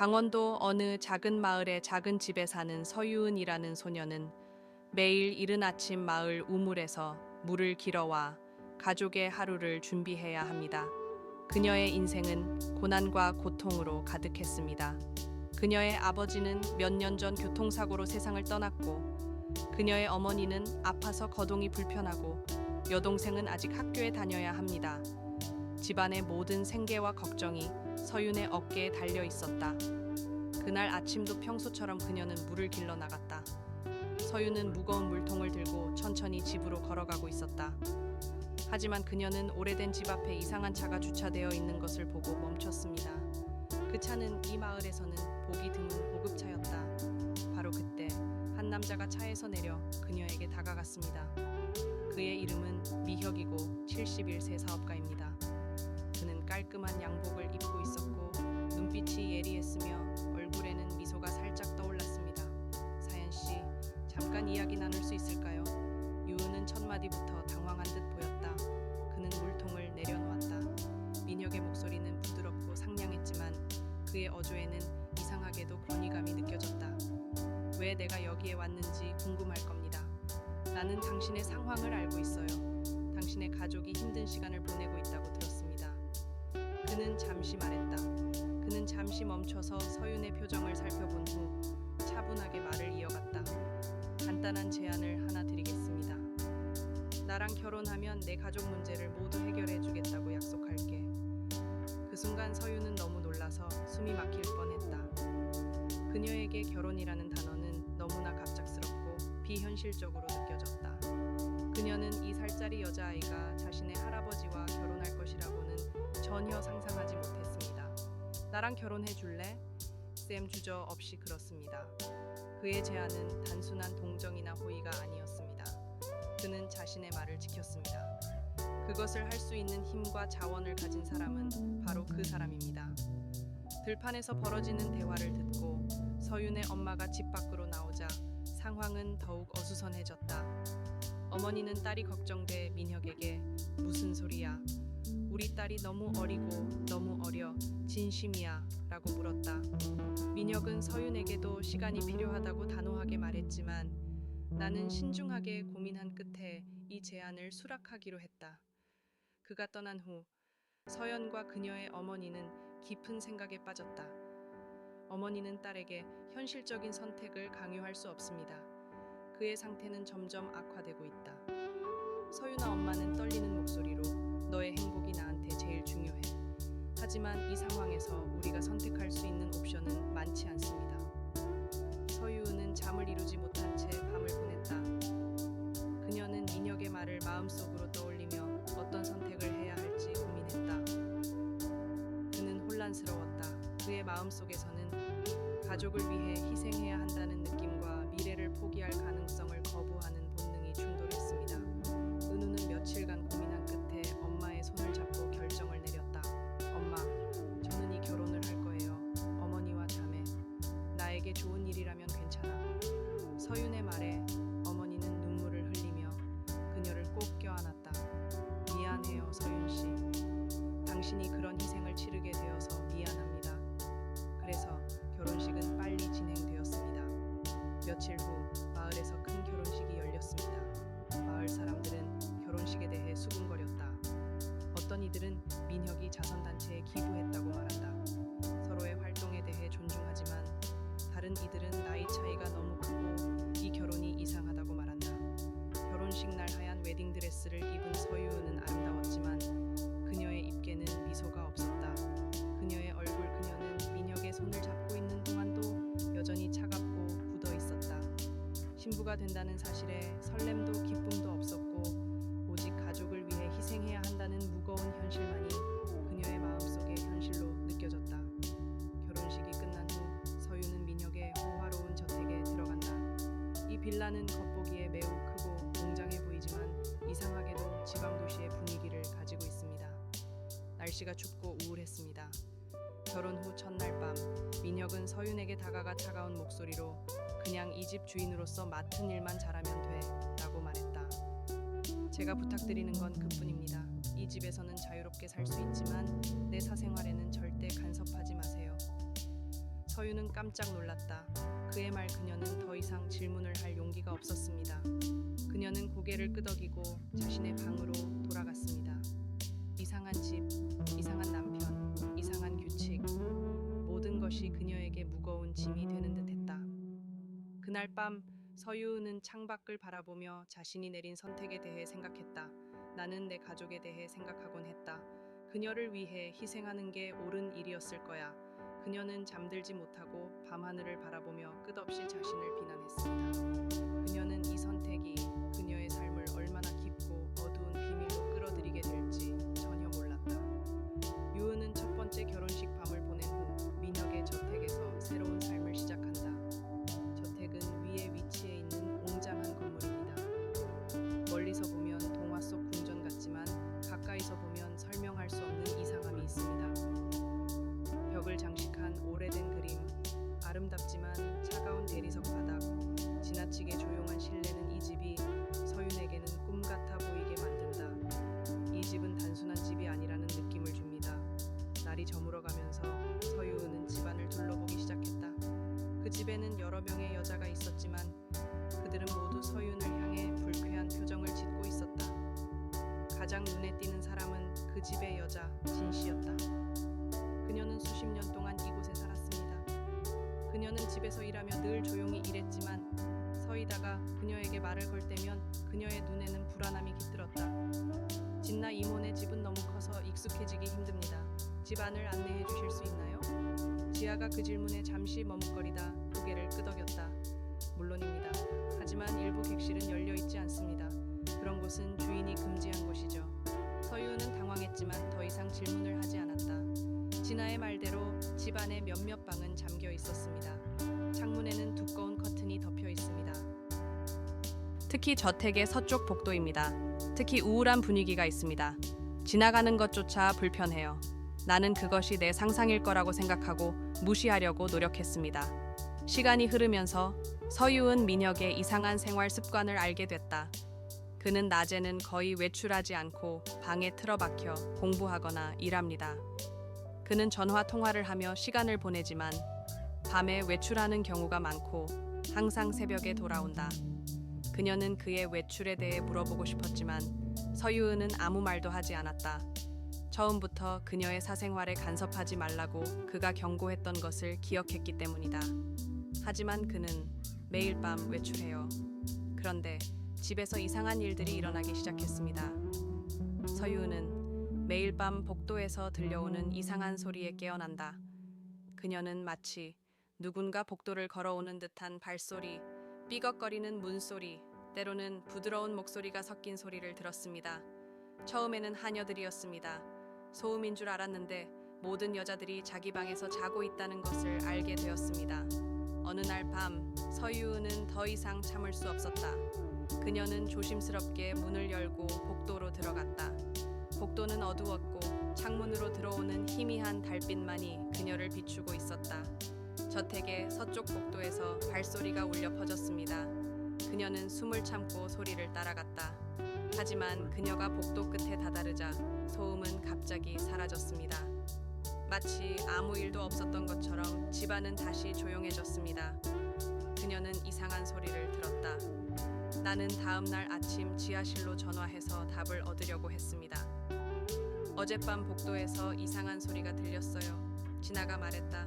강원도 어느 작은 마을의 작은 집에 사는 서유은이라는 소녀는 매일 이른 아침 마을 우물에서 물을 길어와 가족의 하루를 준비해야 합니다. 그녀의 인생은 고난과 고통으로 가득했습니다. 그녀의 아버지는 몇 년 전 교통사고로 세상을 떠났고, 그녀의 어머니는 아파서 거동이 불편하고, 여동생은 아직 학교에 다녀야 합니다. 집안의 모든 생계와 걱정이 서윤의 어깨에 달려 있었다. 그날 아침도 평소처럼 그녀는 물을 길러 나갔다. 서윤은 무거운 물통을 들고 천천히 집으로 걸어가고 있었다. 하지만 그녀는 오래된 집 앞에 이상한 차가 주차되어 있는 것을 보고 멈췄습니다. 그 차는 이 마을에서는 보기 드문 고급차였다. 바로 그때 한 남자가 차에서 내려 그녀에게 다가갔습니다. 그의 이름은 미혁이고 71세 사업가입니다. 그는 깔끔한 양복을 입고 있었고 눈빛이 예리했으며 얼굴에는 미소가 살짝 떠올랐습니다. 사연 씨, 잠깐 이야기 나눌 수 있을까요? 유은은 첫 마디부터 당황한 듯 보였다. 그는 물통을 내려놓았다. 민혁의 목소리는 부드럽고 상냥했지만 그의 어조에는 이상하게도 권위감이 느껴졌다. 왜 내가 여기에 왔는지 궁금할 겁니다. 나는 당신의 상황을 알고 있어요. 당신의 가족이 힘든 시간을 보내고 있다고 들었습니다. 그는 잠시 말했다. 그는 잠시 멈춰서 서윤의 표정을 살펴본 후 차분하게 말을 이어갔다. 간단한 제안을 하나 드리겠습니다. 나랑 결혼하면 내 가족 문제를 모두 해결해 주겠다고 약속할게. 그 순간 서윤은 너무 놀라서 숨이 막힐 뻔했다. 그녀에게 결혼이라는 단어는 너무나 갑작스럽고 비현실적으로 느껴졌다. 그녀는 2살짜리 여자아이가 자신의 할아버지와 결혼할 것이라고는 전혀 상상하지 못했습니다. 나랑 결혼해 줄래? 쌤 주저없이 그렇습니다. 그의 제안은 단순한 동정이나 호의가 아니었습니다. 그는 자신의 말을 지켰습니다. 그것을 할 수 있는 힘과 자원을 가진 사람은 바로 그 사람입니다. 들판에서 벌어지는 대화를 듣고 서윤의 엄마가 집 밖으로 나오자 상황은 더욱 어수선해졌다. 어머니는 딸이 걱정돼 민혁에게 무슨 소리야? 우리 딸이 너무 어리고 너무 어려. 진심이야? 라고 물었다. 민혁은 서윤에게도 시간이 필요하다고 단호하게 말했지만 나는 신중하게 고민한 끝에 이 제안을 수락하기로 했다. 그가 떠난 후 서연과 그녀의 어머니는 깊은 생각에 빠졌다. 어머니는 딸에게 현실적인 선택을 강요할 수 없습니다. 그의 상태는 점점 악화되고 있다. 서윤아 엄마는 떨리는 목소리로 너의 행복이 나한테 제일 중요해. 하지만 이 상황에서 우리가 선택할 수 있는 옵션은 많지 않습니다. 서유은은 잠을 이루지 못한 채 밤을 보냈다. 그녀는 민혁의 말을 마음속으로 떠올리며 어떤 선택을 해야 할지 고민했다. 그는 혼란스러웠다. 그의 마음속에서는 가족을 위해 희생해야 한다는 느낌과 미래를 포기할 가능성을 거부하는 본능이 충돌했습니다. 은우는 며칠간 고민한 끝에 엄마의 손을 잡고 결정을 내렸다. 엄마, 저는 이 결혼을 할 거예요. 어머니와 자매, 나에게 좋은 일이라면 괜찮아. 서윤의 말에 어머니는 눈물을 흘리며 그녀를 꼭 껴안았다. 미안해요, 서윤 씨. 당신이 그런 희생을 치르게 되어서 미안합니다. 그래서 결혼식은 빨리 진행되었습니다. 며칠 후 마을에서 큰 결혼식이 열렸습니다. 마을 사람들은 결혼식에 대해 수군거렸다. 어떤 이들은 민혁이 자선단체에 기부했다고 말한다. 서로의 활동에 대해 존중하지만 다른 이들은 나이 차이가 너무 크고 이 결혼이 이상하다고 말한다. 결혼식 날 하얀 웨딩드레스를 입은 서유은은 아름다웠지만 그녀의 입계는 미소가 없었다. 그녀의 얼굴 그녀는 민혁의 손을 잡고 있는 동안도 여전히 차갑고 굳어 있었다. 신부가 된다는 사실에 설렘도 기쁨도 없었고 오직 가족을 위해 희생해야 한다는 무거운 현실만이 그녀의 마음속의 현실로 느껴졌다. 결혼식이 끝난 후 서유는 민혁의 호화로운 저택에 들어간다. 이 빌라는 겉보기에 매우 크고 웅장해 보이지만 이상하게도 지방도시의 분위기를 가지고 있습니다. 날씨가 춥고 우울했습니다. 결혼 후 첫날 밤, 민혁은 서윤에게 다가가 차가운 목소리로 그냥 이 집 주인으로서 맡은 일만 잘하면 돼 라고 말했다. 제가 부탁드리는 건 그뿐입니다. 이 집에서는 자유롭게 살 수 있지만 내 사생활에는 절대 간섭하지 마세요. 서유는 깜짝 놀랐다. 그의 말 그녀는 더 이상 질문을 할 용기가 없었습니다. 그녀는 고개를 끄덕이고 자신의 방으로 돌아갔습니다. 이상한 집, 이상한 남편, 이상한 규칙, 모든 것이 그녀에게 무거운 짐이 되는 듯했다. 그날 밤 서유은은 창밖을 바라보며 자신이 내린 선택에 대해 생각했다. 나는 내 가족에 대해 생각하곤 했다. 그녀를 위해 희생하는 게 옳은 일이었을 거야. 그녀는 잠들지 못하고 밤하늘을 바라보며 끝없이 자신을 비난했습니다. 그녀는 이 선택이 그녀의 삶을 얼마나 깊고 어두운 비밀로 끌어들이게 될지 전혀 몰랐다. 유은은 첫 번째 결혼식 밤을 보낸 후 민혁의 저택에서 새로운 삶을 시작한다. 저택은 위에 위치해 있는 웅장한 건물입니다. 멀리서 보면 동화 속 궁전 같지만 가까이서 보면 설명할 수 없는 이상함이 있습니다. 벽을 장식한 오래된 그림, 아름답지만 차가운 대리석 바닥, 지나치게 조용한 실내는 이 집이 서윤에게는 꿈 같아 보이게 만든다. 이 집은 단순한 집이 아니라는 느낌을 줍니다. 날이 저물어가면서 서유은은 집안을 둘러보기 시작했다. 그 집에는 여러 명의 여자가 있었지만 그들은 모두 서윤을 향해 불쾌한 표정을 짓고 있었다. 가장 눈에 띄는 사람은 그 집의 여자 진씨였다. 그녀는 수십 년 동안 이곳에 살았습니다. 그녀는 집에서 일하며 늘 조용히 일했지만 서이다가 그녀에게 말을 걸 때면 그녀의 눈에는 불안함이 깃들었다. 진나 이모네 집은 너무 커서 익숙해지기 힘듭니다. 집 안을 안내해 주실 수 있나요? 지아가 그 질문에 잠시 머뭇거리다 고개를 끄덕였다. 물론입니다. 하지만 일부 객실은 열려 있지 않습니다. 그런 곳은 주인이 금지한 곳이죠. 서유는 당황했지만 더 이상 질문을 하지 않았다. 진아의 말대로 집 안에 몇몇 방은 잠겨 있었습니다. 창문에는 두꺼운 커튼이 덮여 있습니다. 특히 저택의 서쪽 복도입니다. 특히 우울한 분위기가 있습니다. 지나가는 것조차 불편해요. 나는 그것이 내 상상일 거라고 생각하고 무시하려고 노력했습니다. 시간이 흐르면서 서유은 민혁의 이상한 생활 습관을 알게 됐다. 그는 낮에는 거의 외출하지 않고 방에 틀어박혀 공부하거나 일합니다. 그는 전화 통화를 하며 시간을 보내지만 밤에 외출하는 경우가 많고 항상 새벽에 돌아온다. 그녀는 그의 외출에 대해 물어보고 싶었지만 서유은은 아무 말도 하지 않았다. 처음부터 그녀의 사생활에 간섭하지 말라고 그가 경고했던 것을 기억했기 때문이다. 하지만 그는 매일 밤 외출해요. 그런데 집에서 이상한 일들이 일어나기 시작했습니다. 서유은은 매일 밤 복도에서 들려오는 이상한 소리에 깨어난다. 그녀는 마치 누군가 복도를 걸어오는 듯한 발소리, 삐걱거리는 문소리, 때로는 부드러운 목소리가 섞인 소리를 들었습니다. 처음에는 하녀들이었습니다. 소음인 줄 알았는데 모든 여자들이 자기 방에서 자고 있다는 것을 알게 되었습니다. 어느 날 밤 서유은은 더 이상 참을 수 없었다. 그녀는 조심스럽게 문을 열고 복도로 들어갔다. 복도는 어두웠고 창문으로 들어오는 희미한 달빛만이 그녀를 비추고 있었다. 저택의 서쪽 복도에서 발소리가 울려 퍼졌습니다. 그녀는 숨을 참고 소리를 따라갔다. 하지만 그녀가 복도 끝에 다다르자 소음은 갑자기 사라졌습니다. 마치 아무 일도 없었던 것처럼 집안은 다시 조용해졌습니다. 그녀는 이상한 소리를 들었다. 나는 다음 날 아침 지하실로 전화해서 답을 얻으려고 했습니다. 어젯밤 복도에서 이상한 소리가 들렸어요. 진아가 말했다.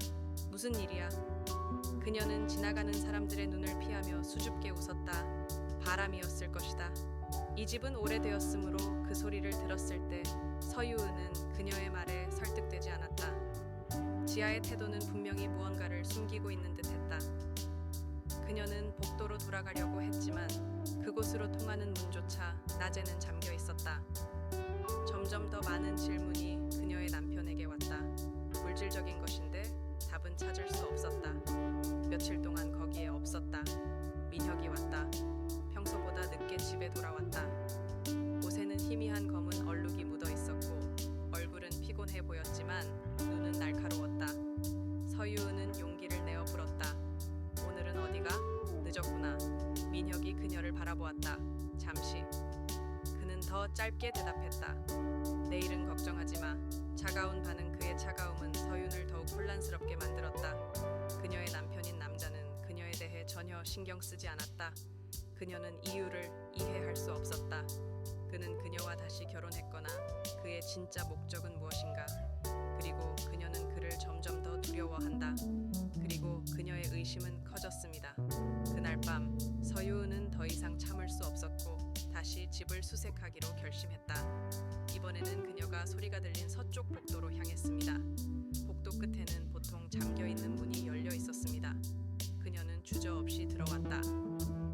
무슨 일이야? 그녀는 지나가는 사람들의 눈을 피하며 수줍게 웃었다. 바람이었을 것이다. 이 집은 오래되었으므로 그 소리를 들었을 때 서유은은 그녀의 말에 설득되지 않았다. 지아의 태도는 분명히 무언가를 숨기고 있는 듯했다. 그녀는 복도로 돌아가려고 했지만 그곳으로 통하는 문조차 낮에는 잠겨 있었다. 점점 더 많은 질문이 그녀의 남편에게 왔다. 물질적인 것인데 답은 찾을 수 없었다. 며칠 동안 거기에 없었다. 민혁이 왔다. 평소보다 늦게 집에 돌아왔다. 옷에는 희미한 검은 얼룩이 묻어 있었고 얼굴은 피곤해 보였지만 눈은 날카로웠다. 서유은은 용기를 내어 물었다. 오늘은 어디가? 늦었구나. 민혁이 그녀를 바라보았다. 잠시. 그는 더 짧게 대답했다. 내일은 걱정하지 마. 차가운 반응 그의 차가움은 서윤을 더욱 혼란스럽게 만들었다. 그녀는 말에 전혀 신경 쓰지 않았다. 그녀는 이유를 이해할 수 없었다. 그는 그녀와 다시 결혼했거나 그의 진짜 목적은 무엇인가? 그리고 그녀는 그를 점점 더 두려워한다. 그리고 그녀의 의심은 커졌습니다. 그날 밤 서유은은 더 이상 참을 수 없었고 다시 집을 수색하기로 결심했다. 이번에는 그녀가 소리가 들린 서쪽 복도로 향했습니다. 복도 끝에는 보통 잠겨있는 문이 열려 있었습니다. 그녀는 주저없이 들어왔다.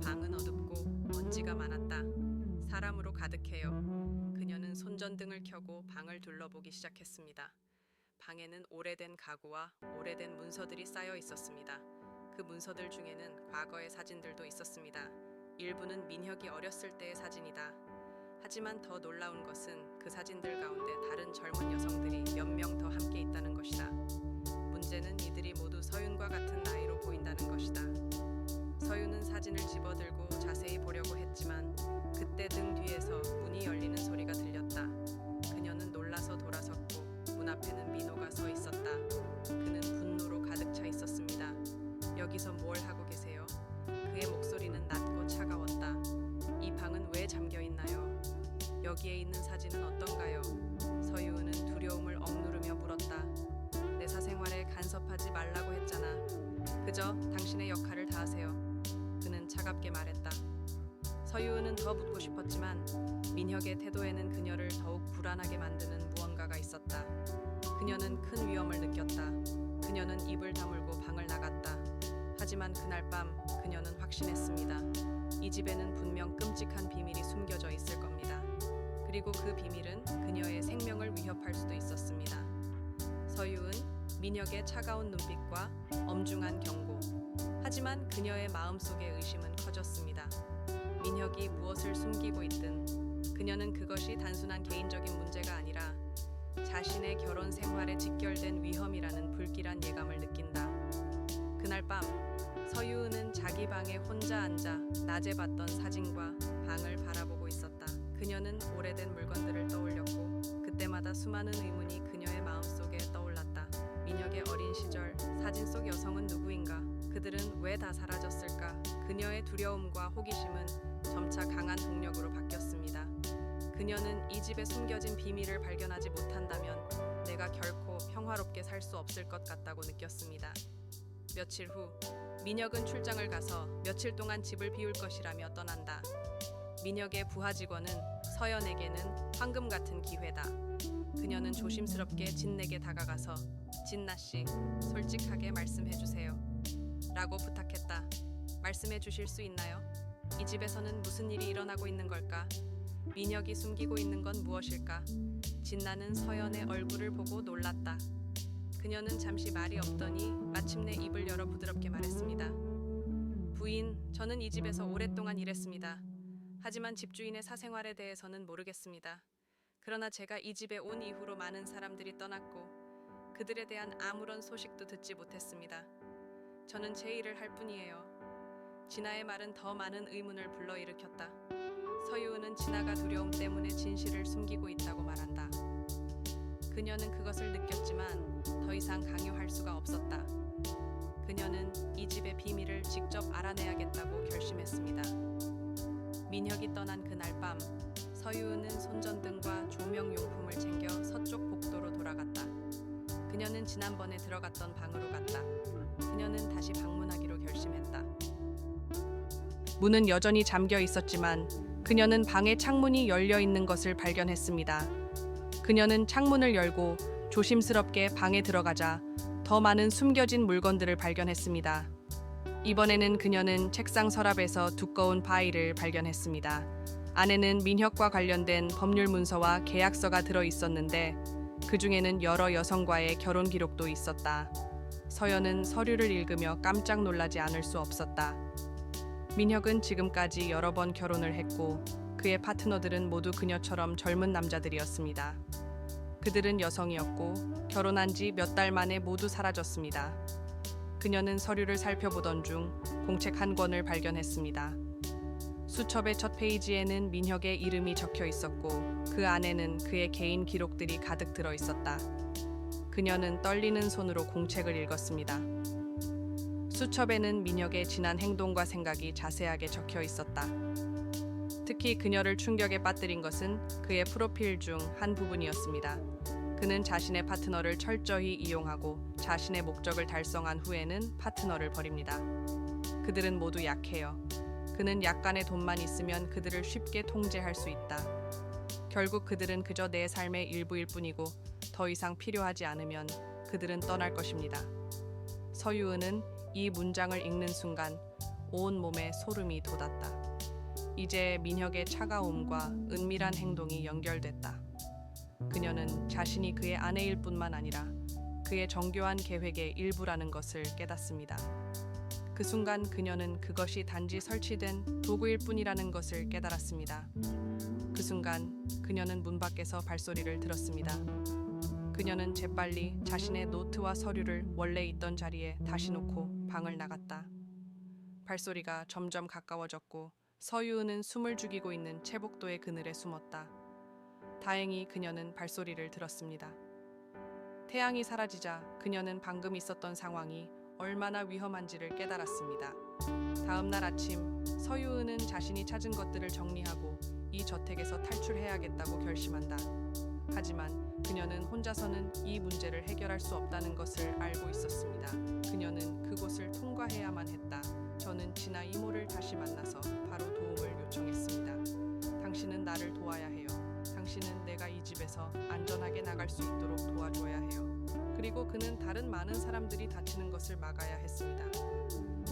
방은 어둡고 먼지가 많았다. 사람으로 가득해요. 그녀는 손전등을 켜고 방을 둘러보기 시작했습니다. 방에는 오래된 가구와 오래된 문서들이 쌓여 있었습니다. 그 문서들 중에는 과거의 사진들도 있었습니다. 일부는 민혁이 어렸을 때의 사진이다. 하지만 더 놀라운 것은 그 사진들 가운데 다른 젊은 여성들이 몇 명 더 함께 있다는 것이다. 문제는 이들이 모두 서윤과 같은 나이로 보인다는 것이다. 서윤은 사진을 집어들고 자세히 보려고 했지만 그때 등 뒤에서 문이 열리는 소리가 들렸다. 그녀는 놀라서 돌아섰고 문 앞에는 민호가 서 있었다. 그는 분노로 가득 차 있었습니다. 여기서 뭘 하고 계세요? 그의 목소리는 낮고 차가웠다. 이 방은 왜 잠겨 있나요? 여기에 있는 사진은 어떤가요? 서유은은 두려움을 억누르며 물었다. 내 사생활에 간섭하지 말라고 했잖아. 그저 당신의 역할을 다하세요. 그는 차갑게 말했다. 서유은은 더 묻고 싶었지만 민혁의 태도에는 그녀를 더욱 불안하게 만드는 무언가가 있었다. 그녀는 큰 위험을 느꼈다. 그녀는 입을 다물고 방을 나갔다. 하지만 그날 밤 그녀는 확신했습니다. 이 집에는 분명 끔찍한 비밀이 숨겨져 있을 겁니다. 그리고 그 비밀은 그녀의 생명을 위협할 수도 있었습니다. 서유은, 민혁의 차가운 눈빛과 엄중한 경고. 하지만 그녀의 마음속의 의심은 커졌습니다. 민혁이 무엇을 숨기고 있든 그녀는 그것이 단순한 개인적인 문제가 아니라 자신의 결혼 생활에 직결된 위험이라는 불길한 예감을 느낀다. 그날 밤 서유은은 자기 방에 혼자 앉아 낮에 봤던 사진과 방을 바라보고 있었다. 그녀는 오래된 물건들을 떠올렸고 그때마다 수많은 의문이 그녀의 마음속에 떠올랐다. 민혁의 어린 시절, 사진 속 여성은 누구인가? 그들은 왜 다 사라졌을까? 그녀의 두려움과 호기심은 점차 강한 동력으로 바뀌었습니다. 그녀는 이 집에 숨겨진 비밀을 발견하지 못한다면 내가 결코 평화롭게 살 수 없을 것 같다고 느꼈습니다. 며칠 후 민혁은 출장을 가서 며칠 동안 집을 비울 것이라며 떠난다. 민혁의 부하 직원은 서연에게는 황금 같은 기회다. 그녀는 조심스럽게 진에게 다가가서 진나 씨, 솔직하게 말씀해 주세요. 라고 부탁했다. 말씀해 주실 수 있나요? 이 집에서는 무슨 일이 일어나고 있는 걸까? 민혁이 숨기고 있는 건 무엇일까? 진나는 서연의 얼굴을 보고 놀랐다. 그녀는 잠시 말이 없더니 마침내 입을 열어 부드럽게 말했습니다. 부인, 저는 이 집에서 오랫동안 일했습니다. 하지만 집주인의 사생활에 대해서는 모르겠습니다. 그러나 제가 이 집에 온 이후로 많은 사람들이 떠났고 그들에 대한 아무런 소식도 듣지 못했습니다. 저는 제 일을 할 뿐이에요. 진아의 말은 더 많은 의문을 불러일으켰다. 서유은은 진아가 두려움 때문에 진실을 숨기고 있다고 말한다. 그녀는 그것을 느꼈지만 더 이상 강요할 수가 없었다. 그녀는 이 집의 비밀을 직접 알아내야겠다고 결심했습니다. 민혁이 떠난 그날 밤 서유은은 손전등과 조명용품을 챙겨 서쪽 복도로 돌아갔다. 그녀는 지난번에 들어갔던 방으로 갔다. 그녀는 다시 방문하기로 결심했다. 문은 여전히 잠겨 있었지만 그녀는 방의 창문이 열려 있는 것을 발견했습니다. 그녀는 창문을 열고 조심스럽게 방에 들어가자 더 많은 숨겨진 물건들을 발견했습니다. 이번에는 그녀는 책상 서랍에서 두꺼운 파일을 발견했습니다. 안에는 민혁과 관련된 법률 문서와 계약서가 들어 있었는데 그 중에는 여러 여성과의 결혼 기록도 있었다. 서연은 서류를 읽으며 깜짝 놀라지 않을 수 없었다. 민혁은 지금까지 여러 번 결혼을 했고 그의 파트너들은 모두 그녀처럼 젊은 남자들이었습니다. 그들은 여성이었고 결혼한 지 몇 달 만에 모두 사라졌습니다. 그녀는 서류를 살펴보던 중 공책 한 권을 발견했습니다. 수첩의 첫 페이지에는 민혁의 이름이 적혀 있었고 그 안에는 그의 개인 기록들이 가득 들어 있었다. 그녀는 떨리는 손으로 공책을 읽었습니다. 수첩에는 민혁의 지난 행동과 생각이 자세하게 적혀 있었다. 특히 그녀를 충격에 빠뜨린 것은 그의 프로필 중 한 부분이었습니다. 그는 자신의 파트너를 철저히 이용하고 자신의 목적을 달성한 후에는 파트너를 버립니다. 그들은 모두 약해요. 그는 약간의 돈만 있으면 그들을 쉽게 통제할 수 있다. 결국 그들은 그저 내 삶의 일부일 뿐이고 더 이상 필요하지 않으면 그들은 떠날 것입니다. 서유은은 이 문장을 읽는 순간 온 몸에 소름이 돋았다. 이제 민혁의 차가움과 은밀한 행동이 연결됐다. 그녀는 자신이 그의 아내일 뿐만 아니라 그의 정교한 계획의 일부라는 것을 깨닫습니다. 그 순간 그녀는 그것이 단지 설치된 도구일 뿐이라는 것을 깨달았습니다. 그 순간 그녀는 문 밖에서 발소리를 들었습니다. 그녀는 재빨리 자신의 노트와 서류를 원래 있던 자리에 다시 놓고 방을 나갔다. 발소리가 점점 가까워졌고 서유은은 숨을 죽이고 있는 채복도의 그늘에 숨었다. 다행히 그녀는 발소리를 들었습니다. 태양이 사라지자 그녀는 방금 있었던 상황이 얼마나 위험한지를 깨달았습니다. 다음 날 아침 서유은은 자신이 찾은 것들을 정리하고 이 저택에서 탈출해야겠다고 결심한다. 하지만 그녀는 혼자서는 이 문제를 해결할 수 없다는 것을 알고 있었습니다. 그녀는 그곳을 통과해야만 했다. 저는 지나 이모를 다시 만나서 바로 도움을 요청했습니다. 당신은 나를 도와야 해요. 당신은 내가 이 집에서 안전하게 나갈 수 있도록 도와줘야 해요. 그리고 그는 다른 많은 사람들이 다치는 것을 막아야 했습니다.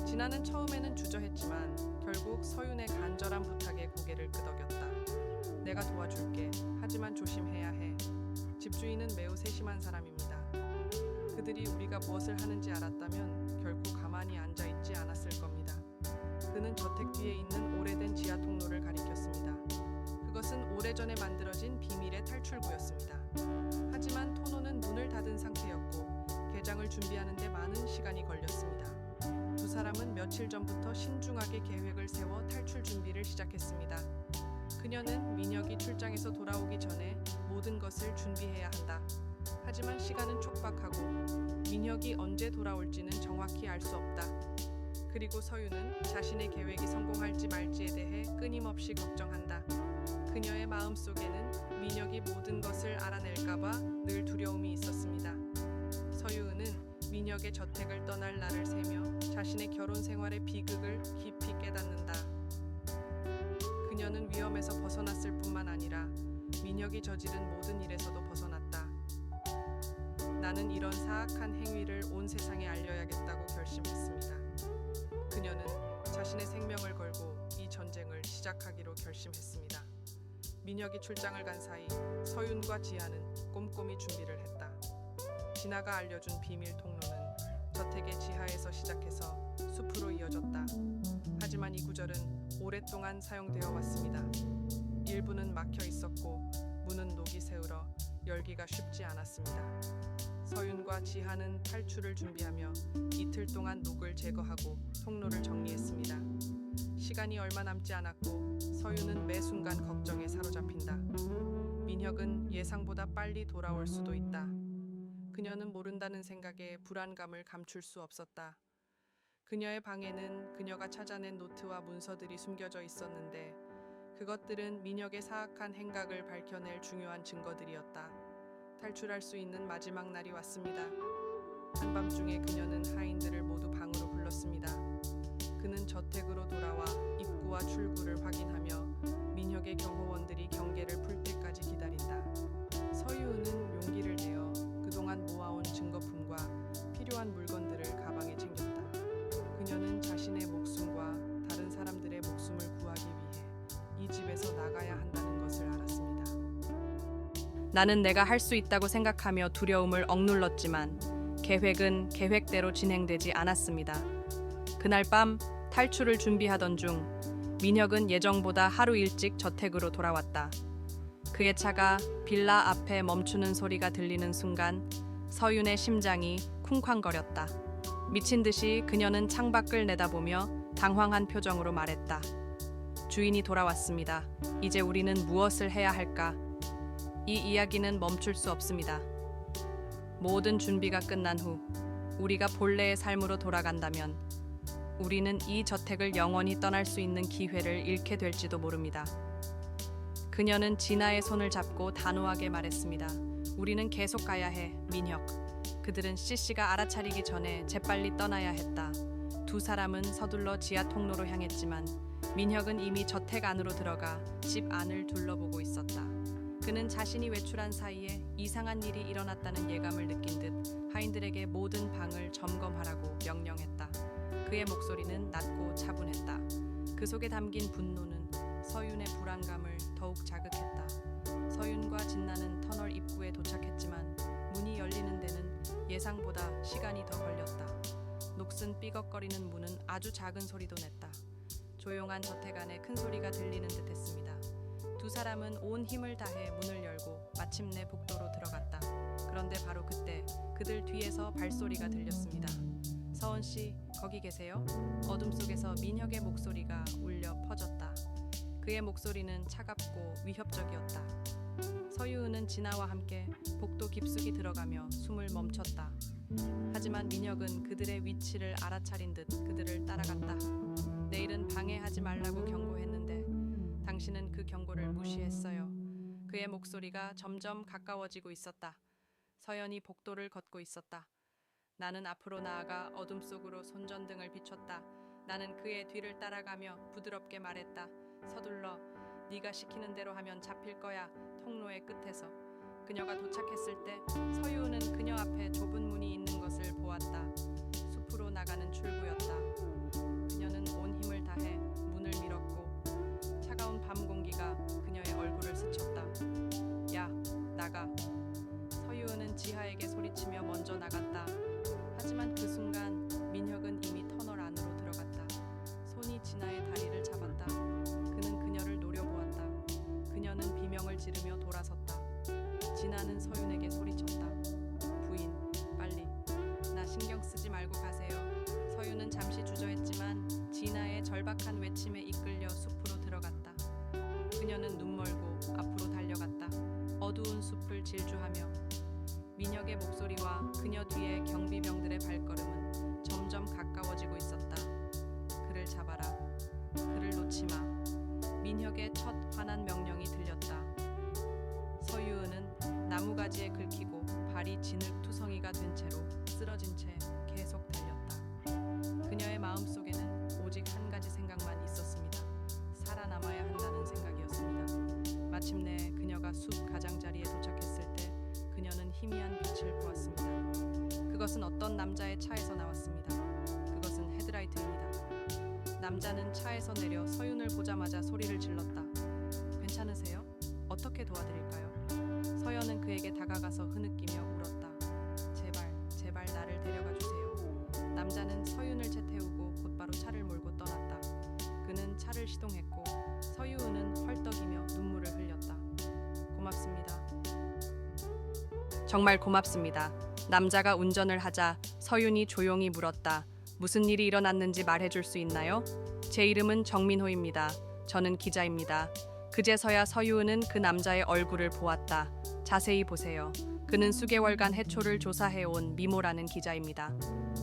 진아는 처음에는 주저했지만 결국 서윤의 간절한 부탁에 고개를 끄덕였다. 내가 도와줄게. 하지만 조심해야 해. 집주인은 매우 세심한 사람입니다. 그들이 우리가 무엇을 하는지 알았다면 결코 가만히 앉아있지 않았을 겁니다. 그는 저택 뒤에 있는 오래된 지하 통로를 가리켰습니다. 그것은 오래전에 만들어진 비밀의 탈출구였습니다. 하지만 통로는 문을 닫은 상태였고 개장을 준비하는 데 많은 시간이 걸렸습니다. 두 사람은 며칠 전부터 신중하게 계획을 세워 탈출 준비를 시작했습니다. 그녀는 민혁이 출장에서 돌아오기 전에 모든 것을 준비해야 한다. 하지만 시간은 촉박하고 민혁이 언제 돌아올지는 정확히 알 수 없다. 그리고 서유는 자신의 계획이 성공할지 말지에 대해 끊임없이 걱정한다. 그녀의 마음속에는 민혁이 모든 것을 알아낼까봐 늘 두려움이 있었습니다. 서유은은 민혁의 저택을 떠날 날을 세며 자신의 결혼 생활의 비극을 깊이 깨닫는다. 그녀는 위험에서 벗어났을 뿐만 아니라 민혁이 저지른 모든 일에서도 벗어났다. 나는 이런 사악한 행위를 온 세상에 알려야겠다고 결심했습니다. 그녀는 자신의 생명을 걸고 이 전쟁을 시작하기로 결심했습니다. 민혁이 출장을 간 사이 서윤과 지아는 꼼꼼히 준비를 했다. 진아가 알려준 비밀 통로는 저택의 지하에서 시작해서 숲으로 이어졌다. 하지만 이 구절은 오랫동안 사용되어 왔습니다. 일부는 막혀 있었고 문은 녹이 새울어 열기가 쉽지 않았습니다. 서윤과 지하는 탈출을 준비하며 이틀 동안 녹을 제거하고 통로를 정리했습니다. 시간이 얼마 남지 않았고 서윤은 매 순간 걱정에 사로잡힌다. 민혁은 예상보다 빨리 돌아올 수도 있다. 그녀는 모른다는 생각에 불안감을 감출 수 없었다. 그녀의 방에는 그녀가 찾아낸 노트와 문서들이 숨겨져 있었는데 그것들은 민혁의 사악한 행각을 밝혀낼 중요한 증거들이었다. 탈출할 수 있는 마지막 날이 왔습니다. 한밤중에 그녀는 하인들을 모두 방으로 불렀습니다. 그는 저택으로 돌아와 입구와 출구를 확인하며 민혁의 경호원들이 경계를 풀 때까지 기다린다. 서유은은 용기를 내어 그동안 모아온 증거품과 필요한 물건들을 가방에 챙겼다. 그녀는 자신의 목숨과 다른 사람들의 목숨을 구하기 위해 이 집에서 나가야 한다는 것을 알았습니다. 나는 내가 할 수 있다고 생각하며 두려움을 억눌렀지만 계획은 계획대로 진행되지 않았습니다. 그날 밤 탈출을 준비하던 중 민혁은 예정보다 하루 일찍 저택으로 돌아왔다. 그의 차가 빌라 앞에 멈추는 소리가 들리는 순간 서윤의 심장이 쿵쾅거렸다. 미친 듯이 그녀는 창밖을 내다보며 당황한 표정으로 말했다. 주인이 돌아왔습니다. 이제 우리는 무엇을 해야 할까? 이 이야기는 멈출 수 없습니다. 모든 준비가 끝난 후 우리가 본래의 삶으로 돌아간다면 우리는 이 저택을 영원히 떠날 수 있는 기회를 잃게 될지도 모릅니다. 그녀는 진아의 손을 잡고 단호하게 말했습니다. 우리는 계속 가야 해, 민혁. 그들은 씨씨가 알아차리기 전에 재빨리 떠나야 했다. 두 사람은 서둘러 지하 통로로 향했지만 민혁은 이미 저택 안으로 들어가 집 안을 둘러보고 있었다. 그는 자신이 외출한 사이에 이상한 일이 일어났다는 예감을 느낀 듯 하인들에게 모든 방을 점검하라고 명령했다. 그의 목소리는 낮고 차분했다. 그 속에 담긴 분노는 서윤의 불안감을 더욱 자극했다. 서윤과 진나는 터널 입구에 도착했지만 문이 열리는 데는 예상보다 시간이 더 걸렸다. 녹슨 삐걱거리는 문은 아주 작은 소리도 냈다. 조용한 저택 안에 큰 소리가 들리는 듯했습니다. 두 사람은 온 힘을 다해 문을 열고 마침내 복도로 들어갔다. 그런데 바로 그때 그들 뒤에서 발소리가 들렸습니다. 서은 씨, 거기 계세요? 어둠 속에서 민혁의 목소리가 울려 퍼졌다. 그의 목소리는 차갑고 위협적이었다. 서유은은 진아와 함께 복도 깊숙이 들어가며 숨을 멈췄다. 하지만 민혁은 그들의 위치를 알아차린 듯 그들을 따라갔다. 내일은 방해하지 말라고 경고했는데 당신은 그 경고를 무시했어요. 그의 목소리가 점점 가까워지고 있었다. 서연이 복도를 걷고 있었다. 나는 앞으로 나아가 어둠 속으로 손전등을 비췄다. 나는 그의 뒤를 따라가며 부드럽게 말했다. 서둘러. 네가 시키는 대로 하면 잡힐 거야. 통로의 끝에서. 그녀가 도착했을 때 서유은은 그녀 앞에 좁은 문이 있는 것을 보았다. 숲으로 나가는 출구였다. 그녀는 온 힘을 다해 문을 밀었고 차가운 밤 공기가 그녀의 얼굴을 스쳤다. 야, 나가. 서유은은 지하에게 소리치며 먼저 나갔다. 하지만 그 순간 민혁은 이미 터널 안으로 들어갔다. 손이 진아의 다리를 잡았다. 그는 그녀를 노려보았다. 그녀는 비명을 지르며 돌아섰다. 진아는 서윤에게 소리쳤다. 부인, 빨리. 나 신경 쓰지 말고 가세요. 서윤은 잠시 주저했지만 진아의 절박한 외침에 이끌려 숲으로 들어갔다. 그녀는 눈 멀고 앞으로 달려갔다. 어두운 숲을 질주하며 민혁의 목소리와 그녀 뒤의 경비병들의 발걸음은 점점 가까워지고 있었다. 그를 잡아라. 그를 놓지 마. 민혁의 첫 화난 명령이 들렸다. 서유은은 나무가지에 긁히고 발이 진흙투성이가 된 채로 쓰러진 채 계속 달렸다. 그녀의 마음속에는 오직 한 가지 생각만 있었습니다. 살아남아야 한다는 생각이었습니다. 마침내 그녀가 숲 가장자리에 도착했을 때 그녀는 희미한 빛을 보았습니다. 그것은 어떤 남자의 차에서 나왔습니다. 그것은 헤드라이트입니다. 남자는 차에서 내려 서윤을 보자마자 소리를 질렀다. 괜찮으세요? 어떻게 도와드릴까요? 서연은 그에게 다가가서 흐느끼며 울었다. 제발 나를 데려가 주세요. 남자는 서윤을 채태우고 곧바로 차를 몰고 떠났다. 그는 차를 시동했고 서유은은 헐떡이며 눈물을 흘렸다. 고맙습니다. 정말 고맙습니다. 남자가 운전을 하자 서윤이 조용히 물었다. 무슨 일이 일어났는지 말해줄 수 있나요? 제 이름은 정민호입니다. 저는 기자입니다. 그제서야 서유은은 그 남자의 얼굴을 보았다. 자세히 보세요. 그는 수개월간 해초를 조사해온 미모라는 기자입니다.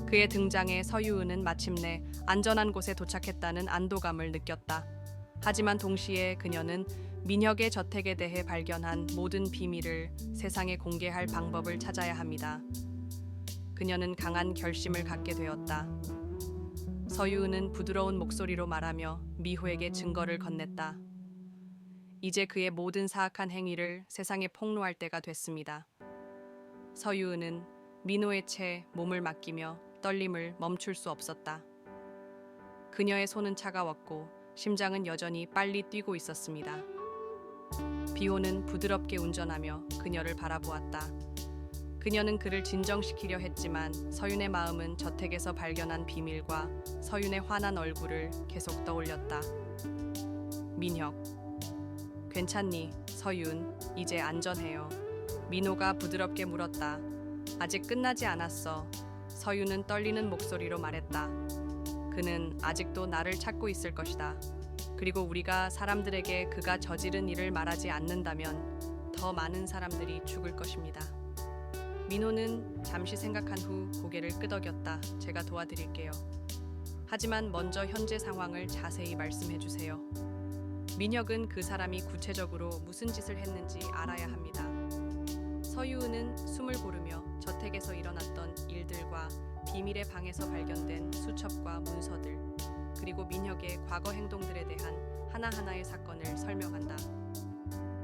그의 등장에 서유은은 마침내 안전한 곳에 도착했다는 안도감을 느꼈다. 하지만 동시에 그녀는 민혁의 저택에 대해 발견한 모든 비밀을 세상에 공개할 방법을 찾아야 합니다. 그녀는 강한 결심을 갖게 되었다. 서유은은 부드러운 목소리로 말하며 미호에게 증거를 건넸다. 이제 그의 모든 사악한 행위를 세상에 폭로할 때가 됐습니다. 서유은은 민호의 채 몸을 맡기며 떨림을 멈출 수 없었다. 그녀의 손은 차가웠고 심장은 여전히 빨리 뛰고 있었습니다. 비호는 부드럽게 운전하며 그녀를 바라보았다. 그녀는 그를 진정시키려 했지만 서윤의 마음은 저택에서 발견한 비밀과 서윤의 화난 얼굴을 계속 떠올렸다. 민혁, 괜찮니? 서윤, 이제 안전해요. 민호가 부드럽게 물었다. 아직 끝나지 않았어. 서윤은 떨리는 목소리로 말했다. 그는 아직도 나를 찾고 있을 것이다. 그리고 우리가 사람들에게 그가 저지른 일을 말하지 않는다면 더 많은 사람들이 죽을 것입니다. 민호는 잠시 생각한 후 고개를 끄덕였다. 제가 도와드릴게요. 하지만 먼저 현재 상황을 자세히 말씀해 주세요. 민혁은 그 사람이 구체적으로 무슨 짓을 했는지 알아야 합니다. 서유은은 숨을 고르며 저택에서 일어났던 일들과 비밀의 방에서 발견된 수첩과 문서들, 그리고 민혁의 과거 행동들에 대한 하나하나의 사건을 설명한다.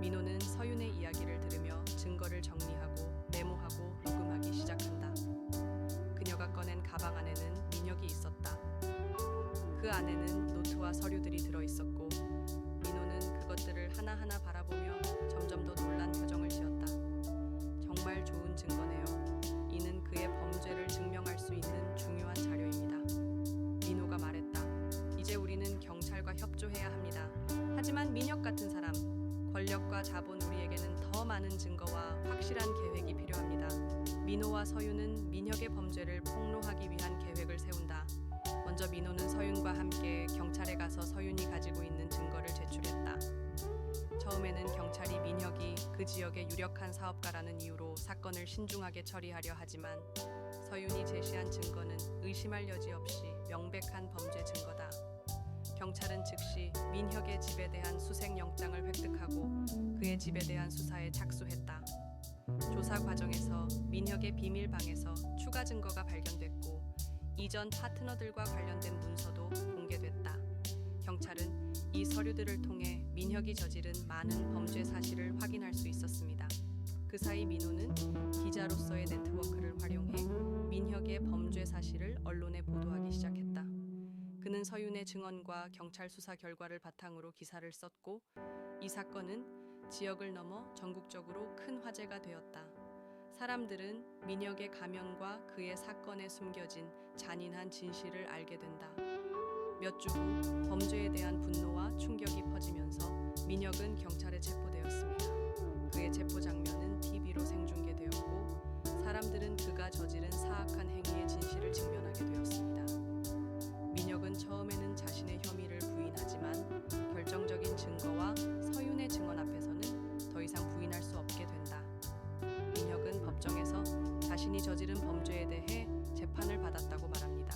민호는 서윤의 이야기를 들으며 증거를 정리하고 메모하고 녹음하기 시작한다. 그녀가 꺼낸 가방 안에는 민혁이 있었다. 그 안에는 노트와 서류들이 들어있었고 민호는 그것들을 하나하나 바라보며 점점 더 놀란 표정을 지었다. 정말 좋은 증거네요. 이는 그의 범죄를 증명할 수 있는 중요한 자료입니다. 민호가 말했다. 이제 우리는 경찰과 협조해야 합니다. 하지만 민혁 같은 사람, 권력과 자본 우리에게는 더 많은 증거와 확실한 계획이 필요합니다. 민호와 서윤은 민혁의 범죄를 폭로하기 위한 계획을 세운다. 먼저 민호는 서윤과 함께 경찰에 가서 서윤이 가지고 있는 증거를 제출했다. 처음에는 경찰이 민혁이 그 지역의 유력한 사업가라는 이유로 사건을 신중하게 처리하려 하지만 서윤이 제시한 증거는 의심할 여지 없이 명백한 범죄 증거다. 경찰은 즉시 민혁의 집에 대한 수색영장을 획득하고 그의 집에 대한 수사에 착수했다. 조사 과정에서 민혁의 비밀방에서 추가 증거가 발견됐고 이전 파트너들과 관련된 문서도 공개됐다. 경찰은 이 서류들을 통해 민혁이 저지른 많은 범죄 사실을 확인할 수 있었습니다. 그 사이 민호는 기자로서의 네트워크를 활용해 민혁의 범죄 사실을 언론에 보도하기 시작했다. 그는 서윤의 증언과 경찰 수사 결과를 바탕으로 기사를 썼고 이 사건은 지역을 넘어 전국적으로 큰 화제가 되었다. 사람들은 민혁의 가면과 그의 사건에 숨겨진 잔인한 진실을 알게 된다. 몇 주 후 범죄에 대한 분노와 충격이 퍼지면서 민혁은 경찰에 체포되었습니다. 그의 체포 장면은 TV로 생중계되었고 사람들은 그가 저지른 사악한 행위의 진실을 직면하게 되었습니다. 민혁은 처음에는 자신의 혐의를 부인하지만 결정적인 증거와 서윤의 증언 앞에서는 더 이상 부인할 수 없게 된다. 민혁은 법정에서 자신이 저지른 범죄에 대해 재판을 받았다고 말합니다.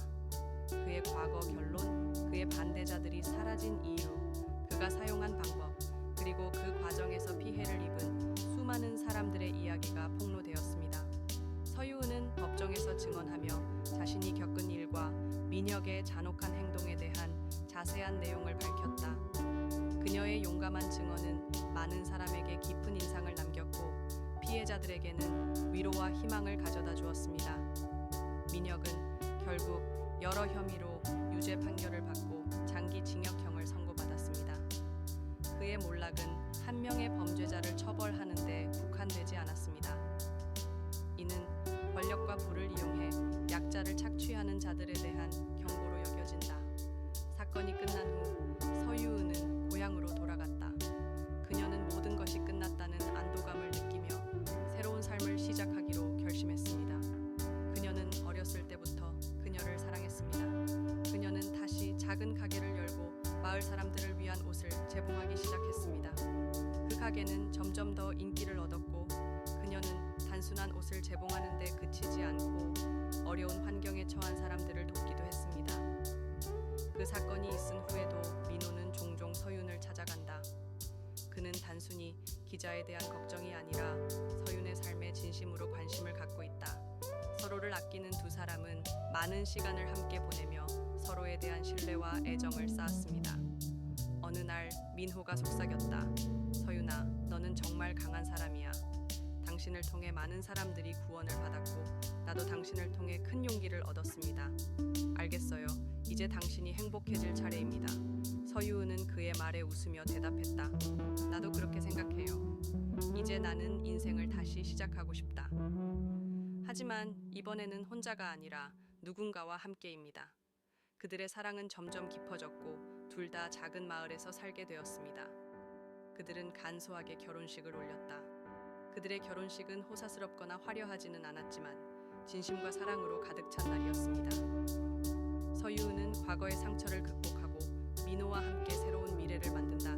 그의 과거 결론, 그의 반대자들이 사라진 이유, 그가 사용한 방법, 그리고 그 과정에서 피해를 입은 수많은 사람들의 이야기가 폭로되었습니다. 서유은은 법정에서 증언하며 자신이 겪은 일과 민혁의 잔혹한 행동에 대한 자세한 내용을 밝혔다. 그녀의 용감한 증언은 많은 사람에게 깊은 인상을 남겼고 피해자들에게는 위로와 희망을 가져다 주었습니다. 민혁은 결국 여러 혐의로 유죄 판결을 받고 장기 징역형을 선고받았습니다. 그의 몰락은 한 명의 범죄자를 처벌하는 데 국한되지 않았습니다. 이는 권력과 부를 이용해 약자를 착취하는 자들에 대한 경고로 여겨진다. 사건이 끝난 후 서유은은 고향으로 돌아갔다. 그녀는 모든 것이 끝났다는 안도감을 느끼며 새로운 삶을 시작하기로 결심했습니다. 그녀는 어렸을 때부터 그녀를 사랑했습니다. 그녀는 다시 작은 가게를 열고 마을 사람들을 위한 옷을 제공하기 시작했습니다. 그 가게는 점점 더 인기를 얻었고 그녀는 단순한 옷을 제공하는 데 그치지 않고 어려운 환경에 처한 사람들을 돕기도 했습니다. 그 사건이 있은 후에도 민호는 종종 서윤을 찾아간다. 그는 단순히 기자에 대한 걱정이 아니라 서윤의 삶에 진심으로 관심을 갖고 있다. 서로를 아끼는 두 사람은 많은 시간을 함께 보내며 서로에 대한 신뢰와 애정을 쌓았습니다. 어느 날 민호가 속삭였다. 서윤아, 너는 정말 강한 사람이야. 당신을 통해 많은 사람들이 구원을 받았고 나도 당신을 통해 큰 용기를 얻었습니다. 알겠어요. 이제 당신이 행복해질 차례입니다. 서유은은 그의 말에 웃으며 대답했다. 나도 그렇게 생각해요. 이제 나는 인생을 다시 시작하고 싶다. 하지만 이번에는 혼자가 아니라 누군가와 함께입니다. 그들의 사랑은 점점 깊어졌고 둘 다 작은 마을에서 살게 되었습니다. 그들은 간소하게 결혼식을 올렸다. 그들의 결혼식은 호사스럽거나 화려하지는 않았지만 진심과 사랑으로 가득 찬 날이었습니다. 서유은은 과거의 상처를 극복하고 민호와 함께 새로운 미래를 만든다.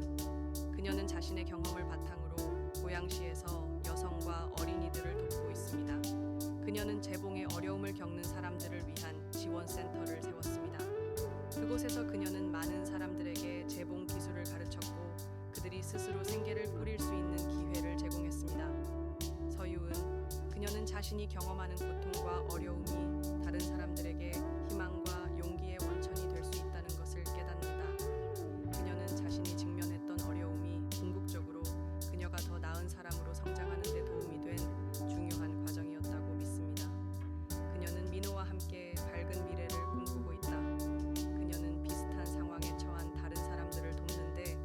그녀는 자신의 경험을 바탕으로 고양시에서 여성과 어린이들을 돕고 있습니다. 그녀는 재봉에 어려움을 겪는 사람들을 위한 지원센터를 세웠습니다. 그곳에서 그녀는 많은 사람들에게 재봉 기술을 가르쳤고 그들이 스스로 생계를 꾸릴 수 있는 기회를 제공했습니다. 서유은, 그녀는 자신이 경험하는 고통과 어려움이 다른 사람들에게 희망과 용기의 원천이 될 수 있다는 것을 깨닫는다. 그녀는 자신이 직면했던 어려움이 궁극적으로 그녀가 더 나은 사람으로 성장하는 데 도움이 된 중요한 과정이었다고 믿습니다. 그녀는 민호와 함께 밝은 미래를 꿈꾸고 있다. 그녀는 비슷한 상황에 처한 다른 사람들을 돕는데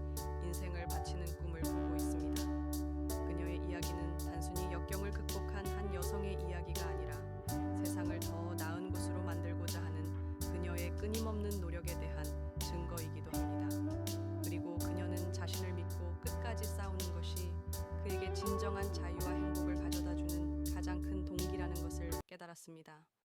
인생을 바치는 꿈을 꾸고 있습니다. 그녀의 이야기는 단순히 역경을 극복한 한 여성의 이야기가 아니라 세상을 더 나은 곳으로 만들고자 하는 그녀의 끊임없는 노력에 대한 증거이기도 합니다. 그리고 그녀는 자신을 믿고 끝까지 싸우는 것이 그에게 진정한 자유와 행복을 가져다주는 가장 큰 동기라는 것을 깨달았습니다.